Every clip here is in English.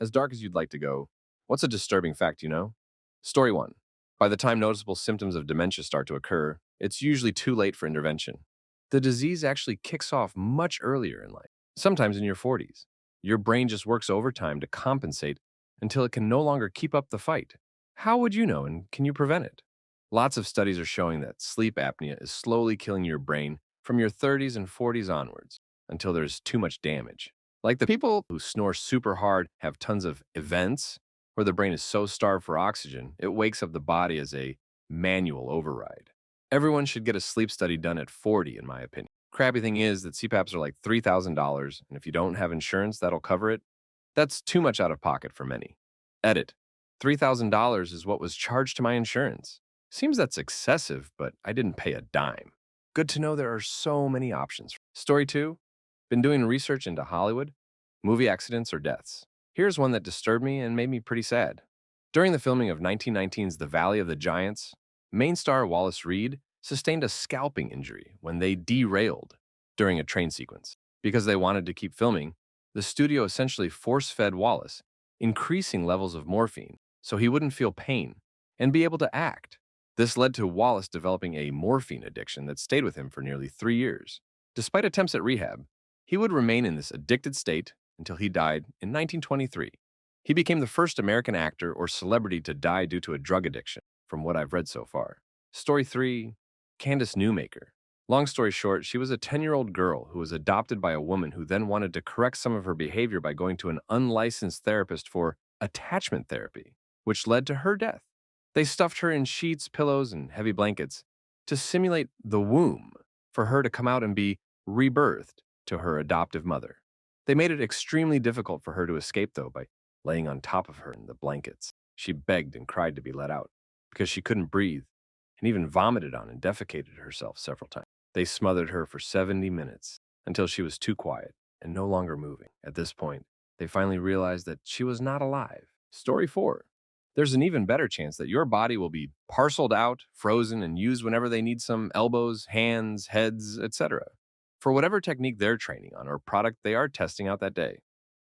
As dark as you'd like to go, what's a disturbing fact you know? Story 1. By the time noticeable symptoms of dementia start to occur, it's usually too late for intervention. The disease actually kicks off much earlier in life, sometimes in your 40s. Your brain just works overtime to compensate until it can no longer keep up the fight. How would you know, and can you prevent it? Lots of studies are showing that sleep apnea is slowly killing your brain from your 30s and 40s onwards until there's too much damage. Like the people who snore super hard have tons of events where the brain is so starved for oxygen, it wakes up the body as a manual override. Everyone should get a sleep study done at 40, in my opinion. Crappy thing is that CPAPs are like $3,000, and if you don't have insurance that'll cover it, that's too much out of pocket for many. Edit. $3,000 is what was charged to my insurance. Seems that's excessive, but I didn't pay a dime. Good to know there are so many options. Story 2. Been doing research into Hollywood, movie accidents or deaths. Here's one that disturbed me and made me pretty sad. During the filming of 1919's The Valley of the Giants, main star Wallace Reed sustained a scalping injury when they derailed during a train sequence. Because they wanted to keep filming, the studio essentially force-fed Wallace increasing levels of morphine so he wouldn't feel pain and be able to act. This led to Wallace developing a morphine addiction that stayed with him for nearly 3 years. Despite attempts at rehab, he would remain in this addicted state until he died in 1923. He became the first American actor or celebrity to die due to a drug addiction, from what I've read so far. Story 3. Candace Newmaker. Long story short, she was a 10-year-old girl who was adopted by a woman who then wanted to correct some of her behavior by going to an unlicensed therapist for attachment therapy, which led to her death. They stuffed her in sheets, pillows, and heavy blankets to simulate the womb for her to come out and be rebirthed to her adoptive mother. They made it extremely difficult for her to escape, though, by laying on top of her in the blankets. She begged and cried to be let out because she couldn't breathe and even vomited on and defecated herself several times. They smothered her for 70 minutes until she was too quiet and no longer moving. At this point, they finally realized that she was not alive. Story 4. There's an even better chance that your body will be parceled out, frozen, and used whenever they need some elbows, hands, heads, etc. for whatever technique they're training on or product they are testing out that day.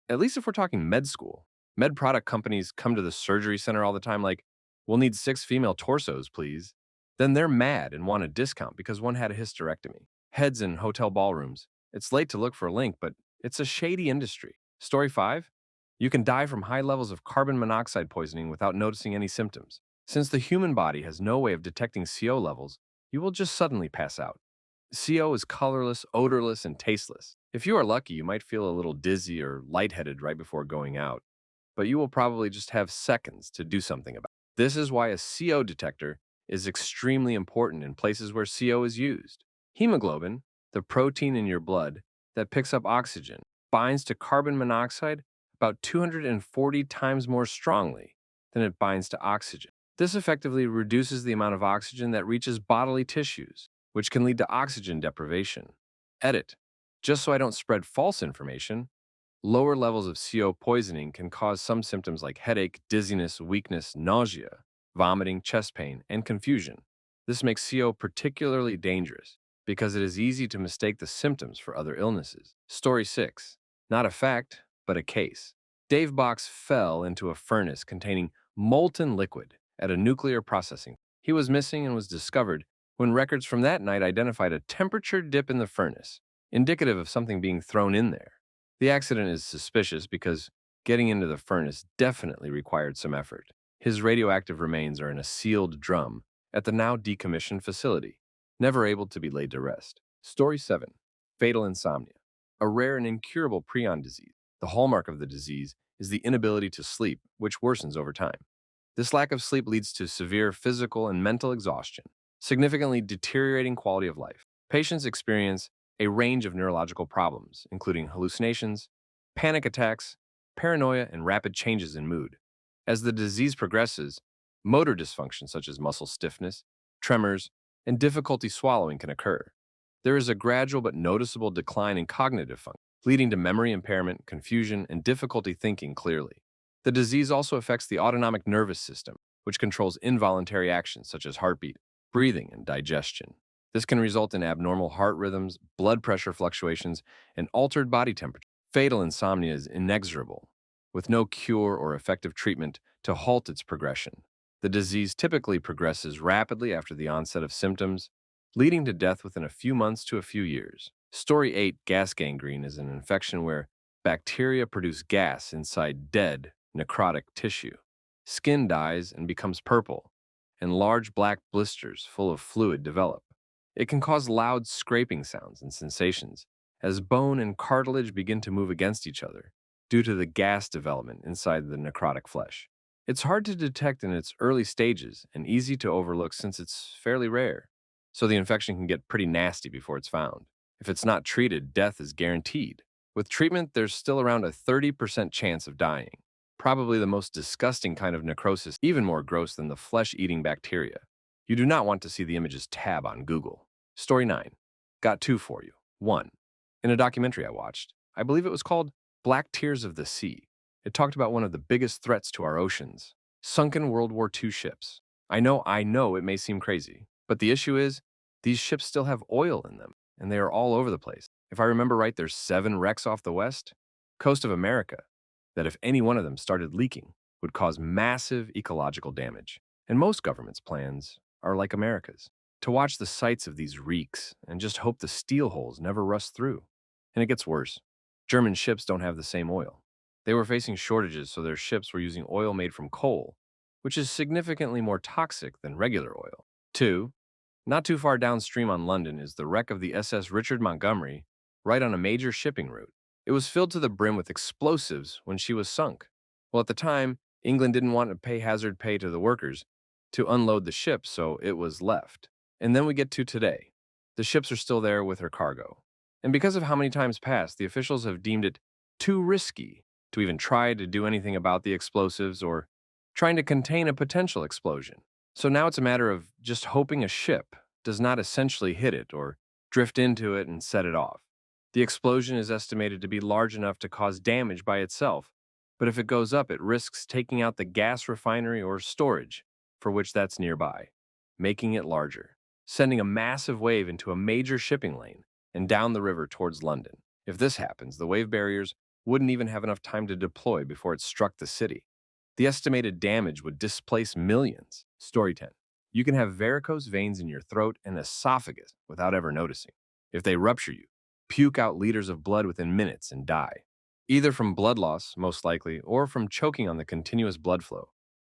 At least if we're talking med school. Med product companies come to the surgery center all the time like, we'll need 6 female torsos, please. Then they're mad and want a discount because one had a hysterectomy. Heads in hotel ballrooms. It's late to look for a link, but it's a shady industry. Story 5. You can die from high levels of carbon monoxide poisoning without noticing any symptoms. Since the human body has no way of detecting CO levels, you will just suddenly pass out. CO is colorless, odorless, and tasteless. If you are lucky, you might feel a little dizzy or lightheaded right before going out, but you will probably just have seconds to do something about it. This is why a CO detector is extremely important in places where CO is used. Hemoglobin, the protein in your blood that picks up oxygen, binds to carbon monoxide about 240 times more strongly than it binds to oxygen. This effectively reduces the amount of oxygen that reaches bodily tissues, which can lead to oxygen deprivation. Edit. Just so I don't spread false information, lower levels of CO poisoning can cause some symptoms like headache, dizziness, weakness, nausea, vomiting, chest pain, and confusion. This makes CO particularly dangerous because it is easy to mistake the symptoms for other illnesses. Story 6. Not a fact, but a case. Dave Box fell into a furnace containing molten liquid at a nuclear processing. He was missing and was discovered when records from that night identified a temperature dip in the furnace, indicative of something being thrown in there. The accident is suspicious because getting into the furnace definitely required some effort. His radioactive remains are in a sealed drum at the now decommissioned facility, never able to be laid to rest. Story 7. Fatal insomnia. A rare and incurable prion disease. The hallmark of the disease is the inability to sleep, which worsens over time. This lack of sleep leads to severe physical and mental exhaustion, significantly deteriorating quality of life. Patients experience a range of neurological problems, including hallucinations, panic attacks, paranoia, and rapid changes in mood. As the disease progresses, motor dysfunction such as muscle stiffness, tremors, and difficulty swallowing can occur. There is a gradual but noticeable decline in cognitive function, leading to memory impairment, confusion, and difficulty thinking clearly. The disease also affects the autonomic nervous system, which controls involuntary actions such as heartbeat, breathing, and digestion. This can result in abnormal heart rhythms, blood pressure fluctuations, and altered body temperature. Fatal insomnia is inexorable, with no cure or effective treatment to halt its progression. The disease typically progresses rapidly after the onset of symptoms, leading to death within a few months to a few years. Story 8, gas gangrene, is an infection where bacteria produce gas inside dead, necrotic tissue. Skin dies and becomes purple, and large black blisters full of fluid develop. It can cause loud scraping sounds and sensations as bone and cartilage begin to move against each other due to the gas development inside the necrotic flesh. It's hard to detect in its early stages and easy to overlook since it's fairly rare, so the infection can get pretty nasty before it's found. If it's not treated, death is guaranteed. With treatment, there's still around a 30% chance of dying. Probably the most disgusting kind of necrosis, even more gross than the flesh-eating bacteria. You do not want to see the images tab on Google. Story 9. Got two for you. 1. In a documentary I watched, I believe it was called Black Tears of the Sea. It talked about one of the biggest threats to our oceans, sunken World War II ships. I know it may seem crazy, but the issue is these ships still have oil in them, and they are all over the place. If I remember right, there's 7 wrecks off the west coast of America that if any one of them started leaking would cause massive ecological damage. And most governments' plans are like America's, to watch the sites of these reeks and just hope the steel holes never rust through. And it gets worse. German ships don't have the same oil. They were facing shortages, so their ships were using oil made from coal, which is significantly more toxic than regular oil. 2. Not too far downstream on London is the wreck of the SS Richard Montgomery, right on a major shipping route. It was filled to the brim with explosives when she was sunk. Well, at the time, England didn't want to pay hazard pay to the workers to unload the ship, so it was left. And then we get to today. The ships are still there with her cargo. And because of how many times passed, the officials have deemed it too risky to even try to do anything about the explosives or trying to contain a potential explosion. So now it's a matter of just hoping a ship does not essentially hit it or drift into it and set it off. The explosion is estimated to be large enough to cause damage by itself, but if it goes up, it risks taking out the gas refinery or storage for which that's nearby, making it larger, sending a massive wave into a major shipping lane and down the river towards London. If this happens, the wave barriers wouldn't even have enough time to deploy before it struck the city. The estimated damage would displace millions. Story 10. You can have varicose veins in your throat and esophagus without ever noticing. If they rupture you, puke out liters of blood within minutes and die. Either from blood loss, most likely, or from choking on the continuous blood flow.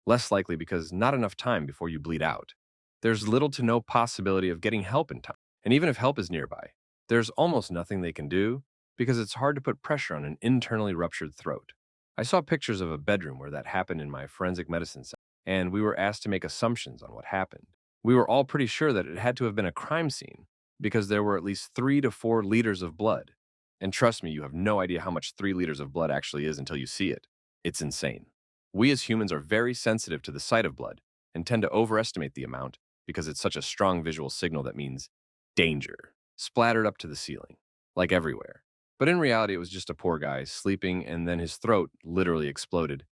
Less likely because not enough time before you bleed out. There's little to no possibility of getting help in time. And even if help is nearby, there's almost nothing they can do because it's hard to put pressure on an internally ruptured throat. I saw pictures of a bedroom where that happened in my forensic medicine center, and we were asked to make assumptions on what happened. We were all pretty sure that it had to have been a crime scene because there were at least 3 to 4 liters of blood. And trust me, you have no idea how much 3 liters of blood actually is until you see it. It's insane. We as humans are very sensitive to the sight of blood and tend to overestimate the amount because it's such a strong visual signal that means danger, splattered up to the ceiling, like everywhere. But in reality, it was just a poor guy sleeping, and then his throat literally exploded,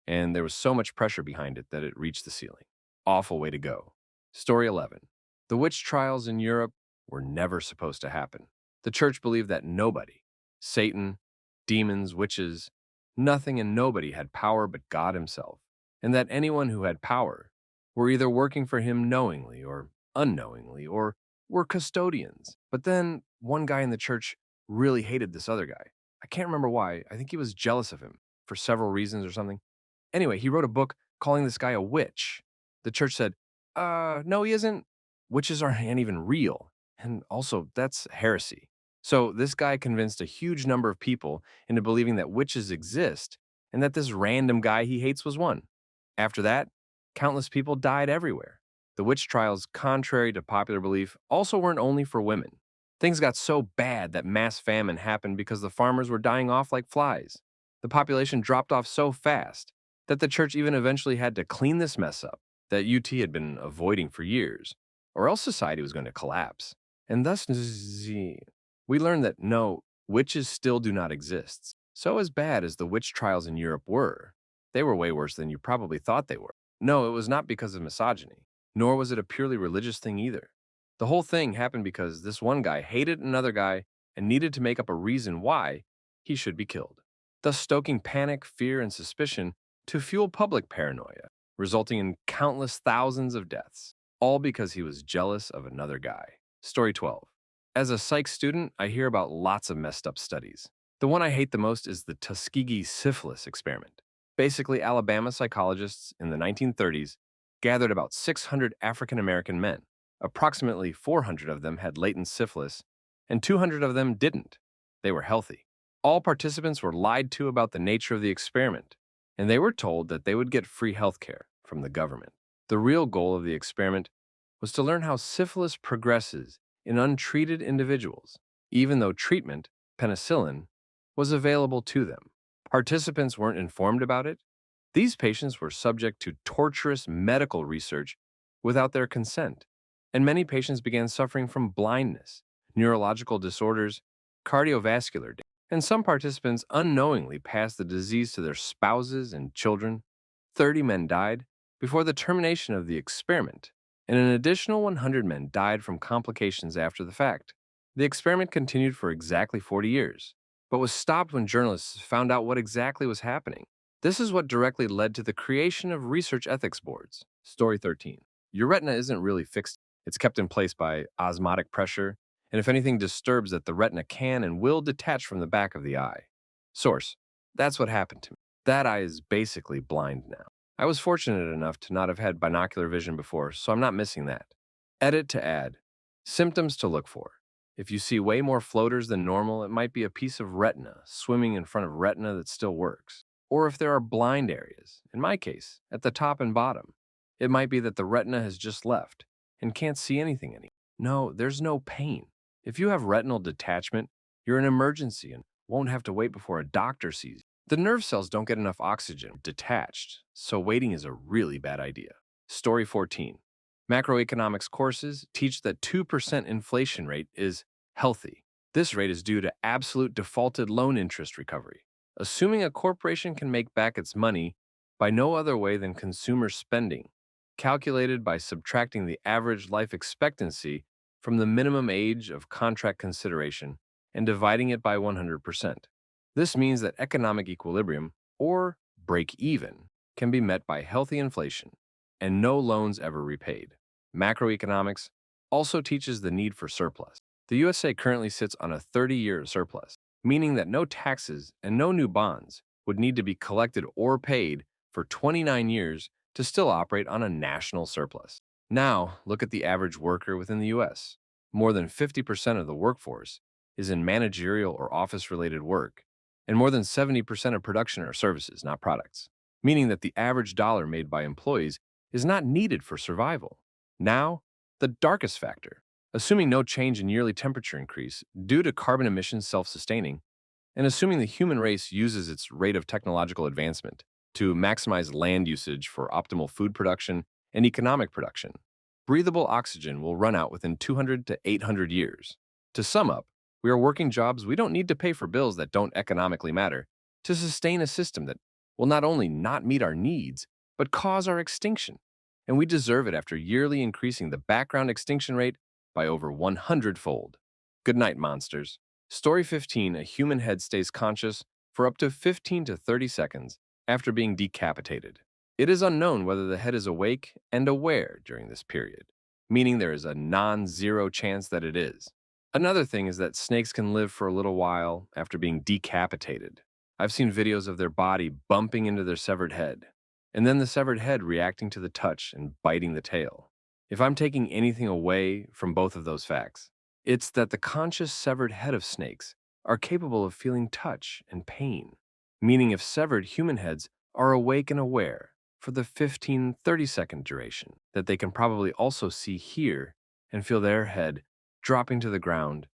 and there was so much pressure behind it that it reached the ceiling. Awful way to go. Story 11. The witch trials in Europe were never supposed to happen. The church believed that nobody, Satan, demons, witches, nothing and nobody had power but God himself, and that anyone who had power were either working for him knowingly or unknowingly, or were custodians. But then one guy in the church really hated this other guy. I can't remember why. I think he was jealous of him for several reasons or something. Anyway, he wrote a book calling this guy a witch. The church said, no, he isn't. Witches aren't even real. And also, that's heresy. So this guy convinced a huge number of people into believing that witches exist and that this random guy he hates was one. After that, countless people died everywhere. The witch trials, contrary to popular belief, also weren't only for women. Things got so bad that mass famine happened because the farmers were dying off like flies. The population dropped off so fast that the church even eventually had to clean this mess up that UT had been avoiding for years, or else society was going to collapse. And thus, we learned that no, witches still do not exist. So as bad as the witch trials in Europe were, they were way worse than you probably thought they were. No, it was not because of misogyny, nor was it a purely religious thing either. The whole thing happened because this one guy hated another guy and needed to make up a reason why he should be killed. thus stoking panic, fear, and suspicion to fuel public paranoia, resulting in countless thousands of deaths, all because he was jealous of another guy. Story 12. As a psych student, I hear about lots of messed up studies. The one I hate the most is the Tuskegee syphilis experiment. Basically, Alabama psychologists in the 1930s gathered about 600 African American men. Approximately 400 of them had latent syphilis, and 200 of them didn't. They were healthy. All participants were lied to about the nature of the experiment, and they were told that they would get free health care from the government. The real goal of the experiment was to learn how syphilis progresses in untreated individuals, even though treatment, penicillin, was available to them. Participants weren't informed about it. These patients were subject to torturous medical research without their consent, and many patients began suffering from blindness, neurological disorders, cardiovascular damage, and some participants unknowingly passed the disease to their spouses and children. 30 men died before the termination of the experiment, and an additional 100 men died from complications after the fact. The experiment continued for exactly 40 years, but was stopped when journalists found out what exactly was happening. This is what directly led to the creation of research ethics boards. Story 13. Your retina isn't really fixed. It's kept in place by osmotic pressure, and if anything disturbs it, the retina can and will detach from the back of the eye. Source. That's what happened to me. That eye is basically blind now. I was fortunate enough to not have had binocular vision before, so I'm not missing that. Edit to add. Symptoms to look for. If you see way more floaters than normal, it might be a piece of retina swimming in front of retina that still works. Or if there are blind areas, in my case, at the top and bottom, it might be that the retina has just left and can't see anything anymore. No, there's no pain. If you have retinal detachment, you're an emergency and won't have to wait before a doctor sees you. The nerve cells don't get enough oxygen detached, so waiting is a really bad idea. Story 14. Macroeconomics courses teach that 2% inflation rate is healthy. This rate is due to absolute defaulted loan interest recovery, assuming a corporation can make back its money by no other way than consumer spending, calculated by subtracting the average life expectancy from the minimum age of contract consideration and dividing it by 100%. This means that economic equilibrium, or break even, can be met by healthy inflation and no loans ever repaid. Macroeconomics also teaches the need for surplus. The USA currently sits on a 30-year surplus, meaning that no taxes and no new bonds would need to be collected or paid for 29 years to still operate on a national surplus. Now, look at the average worker within the US. More than 50% of the workforce is in managerial or office-related work, and more than 70% of production are services, not products, meaning that the average dollar made by employees is not needed for survival. Now, the darkest factor. Assuming no change in yearly temperature increase due to carbon emissions self-sustaining, and assuming the human race uses its rate of technological advancement to maximize land usage for optimal food production and economic production, breathable oxygen will run out within 200 to 800 years. To sum up, we are working jobs we don't need to pay for bills that don't economically matter to sustain a system that will not only not meet our needs, but cause our extinction. And we deserve it after yearly increasing the background extinction rate by over 100-fold. Good night, monsters. Story 15. A human head stays conscious for up to 15 to 30 seconds after being decapitated. It is unknown whether the head is awake and aware during this period, meaning there is a non-zero chance that it is. Another thing is that snakes can live for a little while after being decapitated. I've seen videos of their body bumping into their severed head, and then the severed head reacting to the touch and biting the tail. If I'm taking anything away from both of those facts, it's that the conscious severed head of snakes are capable of feeling touch and pain, meaning if severed human heads are awake and aware for the 15-30-second duration, that they can probably also see, hear, and feel their head dropping to the ground,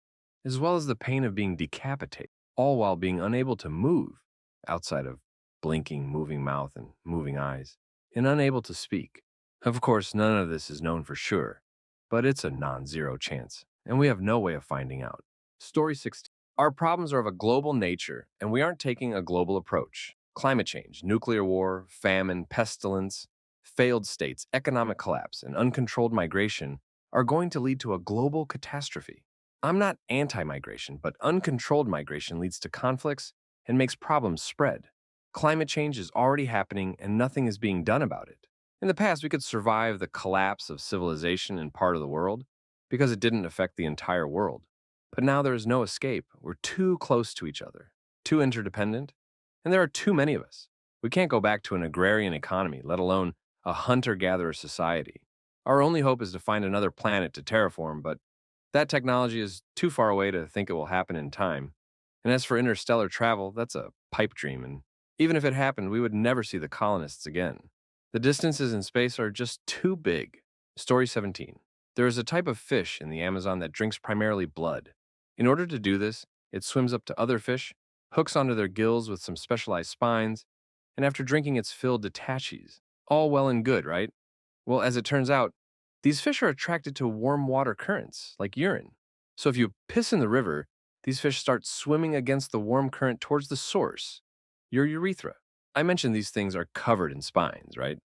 as well as the pain of being decapitated, all while being unable to move outside of blinking, moving mouth, and moving eyes, and unable to speak. Of course, none of this is known for sure, but it's a non-zero chance, and we have no way of finding out. Story 16. Our problems are of a global nature, and we aren't taking a global approach. Climate change, nuclear war, famine, pestilence, failed states, economic collapse, and uncontrolled migration are going to lead to a global catastrophe. I'm not anti-migration, but uncontrolled migration leads to conflicts and makes problems spread. Climate change is already happening and nothing is being done about it. In the past, we could survive the collapse of civilization in part of the world because it didn't affect the entire world. But now there is no escape. We're too close to each other, too interdependent, and there are too many of us. We can't go back to an agrarian economy, let alone a hunter-gatherer society. Our only hope is to find another planet to terraform, but that technology is too far away to think it will happen in time. And as for interstellar travel, that's a pipe dream, and even if it happened, we would never see the colonists again. The distances in space are just too big. Story 17. There is a type of fish in the Amazon that drinks primarily blood. In order to do this, it swims up to other fish, hooks onto their gills with some specialized spines, and after drinking its fill detaches. All well and good, right? Well, as it turns out, these fish are attracted to warm water currents, like urine. So if you piss in the river, these fish start swimming against the warm current towards the source, your urethra. I mentioned these things are covered in spines, right?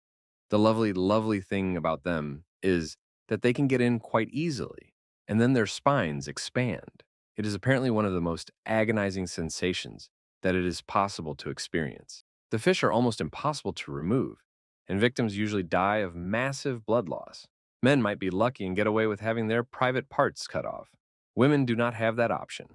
The lovely, lovely thing about them is that they can get in quite easily, and then their spines expand. It is apparently one of the most agonizing sensations that it is possible to experience. The fish are almost impossible to remove, and victims usually die of massive blood loss. Men might be lucky and get away with having their private parts cut off. Women do not have that option.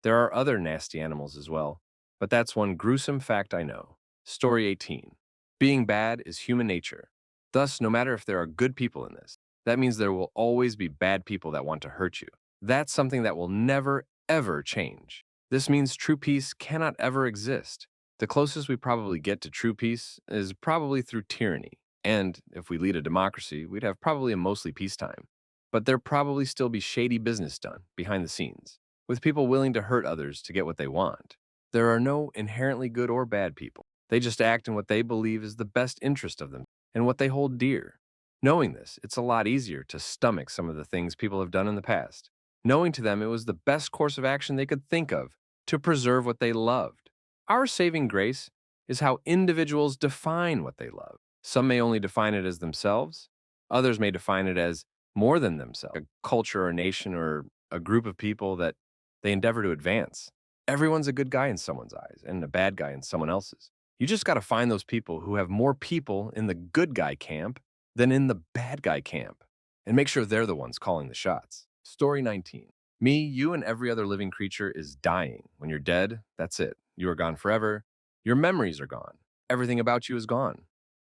There are other nasty animals as well, but that's one gruesome fact I know. Story 18. Being bad is human nature. Thus, no matter if there are good people in this, that means there will always be bad people that want to hurt you. That's something that will never, ever change. This means true peace cannot ever exist. The closest we probably get to true peace is probably through tyranny. And if we lead a democracy, we'd have probably a mostly peacetime. But there'd probably still be shady business done behind the scenes, with people willing to hurt others to get what they want. There are no inherently good or bad people. They just act in what they believe is the best interest of them and what they hold dear. Knowing this, it's a lot easier to stomach some of the things people have done in the past. Knowing to them it was the best course of action they could think of to preserve what they loved. Our saving grace is how individuals define what they love. Some may only define it as themselves, others may define it as more than themselves, a culture or nation or a group of people that they endeavor to advance. Everyone's a good guy in someone's eyes and a bad guy in someone else's. You just got to find those people who have more people in the good guy camp than in the bad guy camp and make sure they're the ones calling the shots. Story 19. Me, you, and every other living creature is dying. When you're dead, that's it. You are gone forever. Your memories are gone. Everything about you is gone.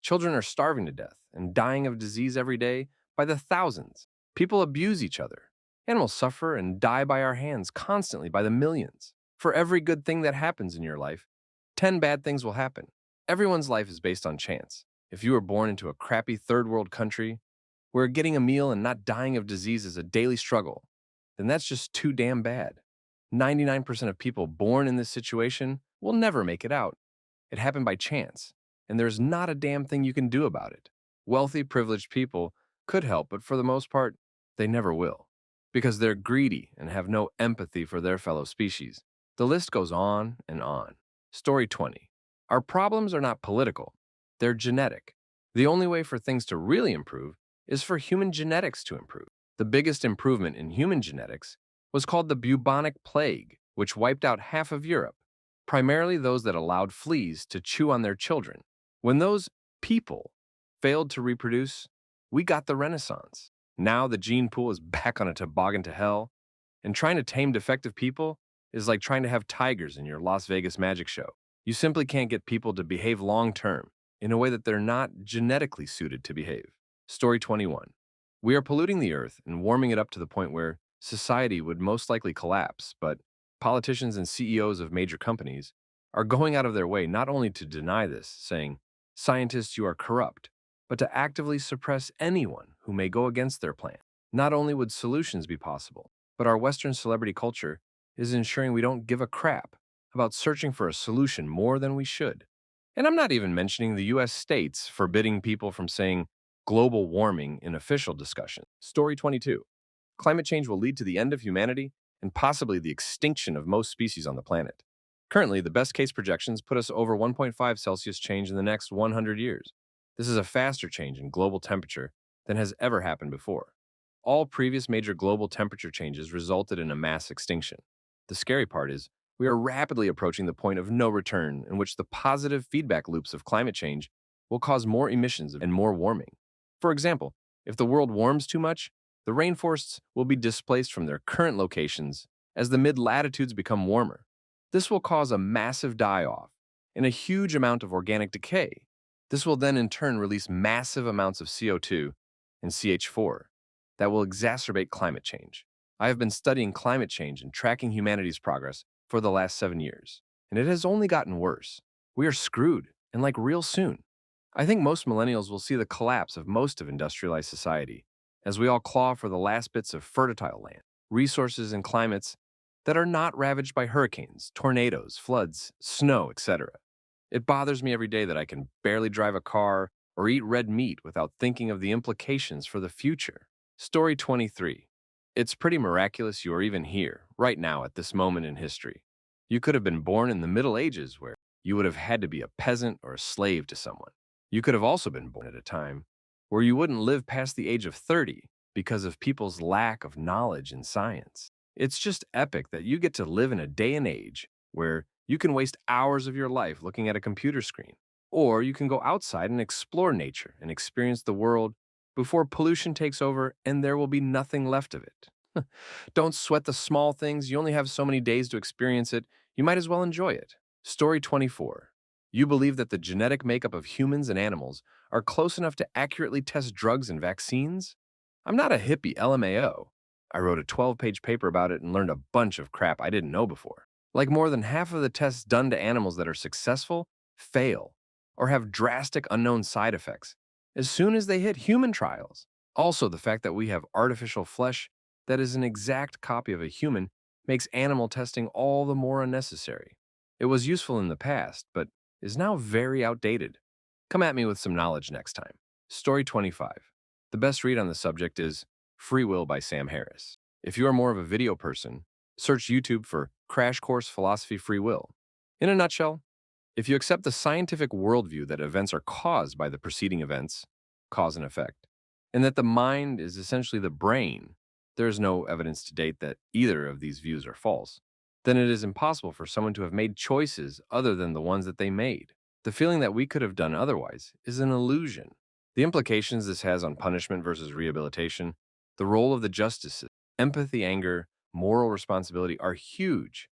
Children are starving to death and dying of disease every day by the thousands. People abuse each other. Animals suffer and die by our hands constantly by the millions. For every good thing that happens in your life, 10 bad things will happen. Everyone's life is based on chance. If you were born into a crappy third world country where getting a meal and not dying of disease is a daily struggle, then that's just too damn bad. 99% of people born in this situation will never make it out. It happened by chance, and there's not a damn thing you can do about it. Wealthy, privileged people could help, but for the most part, they never will, because they're greedy and have no empathy for their fellow species. The list goes on and on. Story 20. Our problems are not political, they're genetic. The only way for things to really improve is for human genetics to improve. The biggest improvement in human genetics was called the bubonic plague, which wiped out half of Europe, primarily those that allowed fleas to chew on their children. When those people failed to reproduce, we got the Renaissance. Now the gene pool is back on a toboggan to hell, and trying to tame defective people is like trying to have tigers in your Las Vegas magic show. You simply can't get people to behave long term in a way that they're not genetically suited to behave. Story 21. We are polluting the earth and warming it up to the point where society would most likely collapse, but politicians and CEOs of major companies are going out of their way not only to deny this, saying, "Scientists, you are corrupt," but to actively suppress anyone who may go against their plan. Not only would solutions be possible, but our Western celebrity culture is ensuring we don't give a crap about searching for a solution more than we should. And I'm not even mentioning the US states forbidding people from saying global warming in official discussion. Story 22. Climate change will lead to the end of humanity and possibly the extinction of most species on the planet. Currently, the best case projections put us over 1.5 Celsius change in the next 100 years. This is a faster change in global temperature than has ever happened before. All previous major global temperature changes resulted in a mass extinction. The scary part is, We are rapidly approaching the point of no return in which the positive feedback loops of climate change will cause more emissions and more warming. For example, if the world warms too much, the rainforests will be displaced from their current locations as the mid-latitudes become warmer. This will cause a massive die-off and a huge amount of organic decay. This will then in turn release massive amounts of CO2 and CH4 that will exacerbate climate change. I have been studying climate change and tracking humanity's progress for the last 7 years, and it has only gotten worse. We are screwed, and like real soon. I think most millennials will see the collapse of most of industrialized society as we all claw for the last bits of fertile land, resources, and climates that are not ravaged by hurricanes, tornadoes, floods, snow, etc. It bothers me every day that I can barely drive a car or eat red meat without thinking of the implications for the future. Story 23. It's pretty miraculous you are even here, right now, at this moment in history. You could have been born in the Middle Ages where you would have had to be a peasant or a slave to someone. You could have also been born at a time where you wouldn't live past the age of 30 because of people's lack of knowledge in science. It's just epic that you get to live in a day and age where you can waste hours of your life looking at a computer screen, or you can go outside and explore nature and experience the world before pollution takes over and there will be nothing left of it. Don't sweat the small things. You only have so many days to experience it. You might as well enjoy it. Story 24. You believe that the genetic makeup of humans and animals are close enough to accurately test drugs and vaccines? I'm not a hippie LMAO. I wrote a 12-page paper about it and learned a bunch of crap I didn't know before. Like more than half of the tests done to animals that are successful fail or have drastic unknown side effects as soon as they hit human trials. Also, the fact that we have artificial flesh that is an exact copy of a human makes animal testing all the more unnecessary. It was useful in the past, but is now very outdated. Come at me with some knowledge next time. Story 25. The best read on the subject is Free Will by Sam Harris. If you are more of a video person, search YouTube for Crash Course Philosophy Free Will. In a nutshell, if you accept the scientific worldview that events are caused by the preceding events, cause and effect, and that the mind is essentially the brain, there is no evidence to date that either of these views are false, then it is impossible for someone to have made choices other than the ones that they made. The feeling that we could have done otherwise is an illusion. The implications this has on punishment versus rehabilitation, the role of the justices, empathy, anger, moral responsibility are huge.